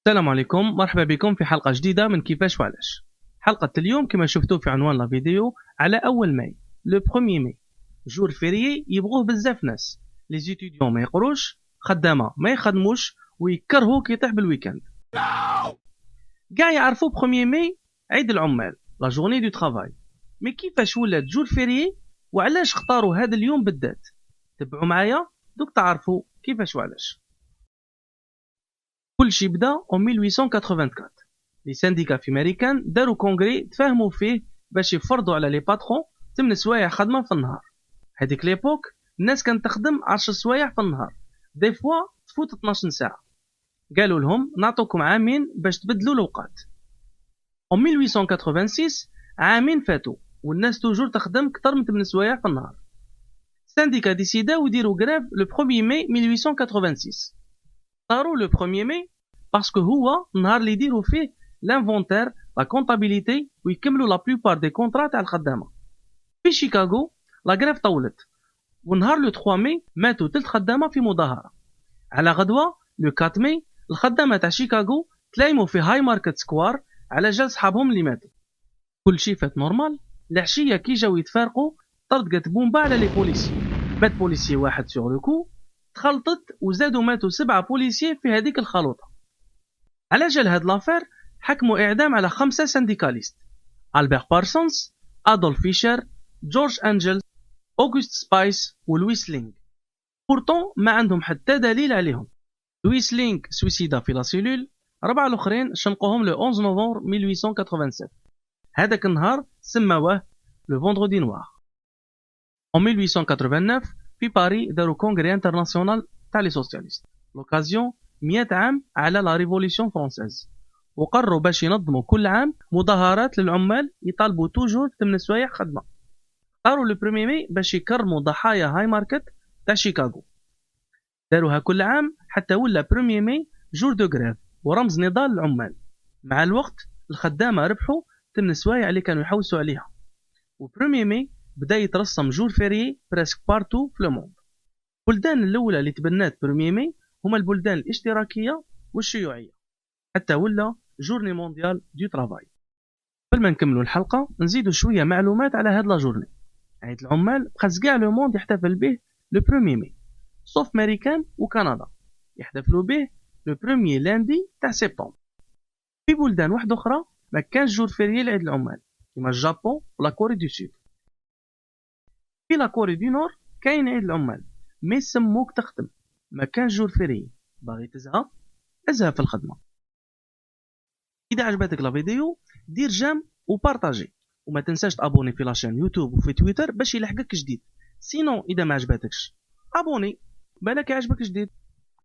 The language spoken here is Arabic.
السلام عليكم، مرحبا بكم في حلقة جديدة من كيفاش وعلاش. حلقة اليوم كما شفتوا في عنوان لا فيديو على أول ماي، لو بروميي ماي، جور فيريي يبغوه بزاف ناس. لي زيتيديون ما يقروش، خدامة ما يخدموش، ويكرهوا كي يطيح بالويكاند. كاع يعرفوا بروميي ماي عيد العمال، لا جورني دو ترافاي. مي كيفاش ولات جور فيريي وعلاش اختاروا هذا اليوم بالذات؟ تبعوا معايا دوك تعرفوا كيفاش وعلاش. كل شي بدا en 1884. لي سانديكا في امريكان داروا كونغري تفاهموا فيه باش يفرضوا على لي باترون 8 سوايع خدمه في النهار. هذيك ليبوك الناس كانت تخدم 10 سوايع في النهار، دي فوا تفوت 12 ساعه. قالوا لهم نعطوكم عامين باش تبدلوا الاوقات. en 1886 عامين فاتوا والناس توجور تخدم اكثر من 8 سوايع في النهار. السانديكا ديسيداو يديروا غريف لو 1 ماي 1886. صاروا لو 1 ماي باسكو هو النهار اللي يديروا فيه لانفونتير لا كونطابيليتي ويكملوا لا بلوبار دي كونطرا تاع الخدامه. في شيكاغو لا غريف طولت، ونهار لو 3 ماي ماتوا 3 خدامه في مظاهره. على غدوه لو 4 ماي الخدامه تاع شيكاغو تلايموا في هاي ماركت سكوار على جال صحابهم اللي ماتوا. كل شيء فات نورمال. العشيه كي جاو يتفارقوا طردقت بومبا على لي بوليسي، مات بوليسي واحد سور لو كو، تخلطت وزادوا ماتوا 7 بوليسي في هذيك الخلوطه. على جال هاد لافير حكموا إعدام على 5 سنديكاليست: ألبير بارسونز، أدولف فيشر، جورج أنجل، أوغست سبايس ولويس لينغ. بورتون ما عندهم حتى دليل عليهم. لويس لينغ سويسيدا في لا سيلول، 4 الآخرين شنقوهم لو 11 نوفمبر 1887. هذاك النهار سماوه لو فوندردي نوار. en 1889 في باري داروا كونغري انترناسيونال تاع لي سوسياليست، لوكازيون 100 عام على لا ريفوليسيون فرونسيز، وقرروا باش ينظموا كل عام مظاهرات للعمال يطالبوا توجور 8 سوايع خدمه. اختاروا لو 1 ماي باش يكرموا ضحايا هاي ماركت تاع شيكاغو. داروها كل عام حتى ولا 1 ماي جور دو غريف ورمز نضال العمال. مع الوقت الخدامه ربحوا 8 سوايع اللي كانوا يحوسوا عليها، و 1 ماي بدا يترسم جور فيري بريسك بارتو في لو موند. البلدان الاولى اللي تبنات 1 ماي هما البلدان الاشتراكيه والشيوعيه، حتى ولا جورني مونديال دو ترافاي. قبل ما نكملوا الحلقه نزيدوا شويه معلومات على هاد لا جورني. عيد العمال بقى كاع لو موند يحتفل به لو 1 ماي، صوف امريكان وكندا يحتفلوا به لو 1 لاندي تاع سبتمبر. في بلدان واحده اخرى ما كانش جور فيري لعيد العمال، كيما الجابون ولا كوري دو سود. في لا كوري دو نور كاين عيد العمال، مي سموك تخدم، ما كانش جور فيري. باغي تزهى ازهى في الخدمه. إذا عجبتك لا فيديو دير جيم وبارطاجي، وما تنساش تابوني في لاشين يوتيوب وفي تويتر باش يلحقك جديد. سينو إذا ما عجبتكش ابوني، بالك يعجبك جديد.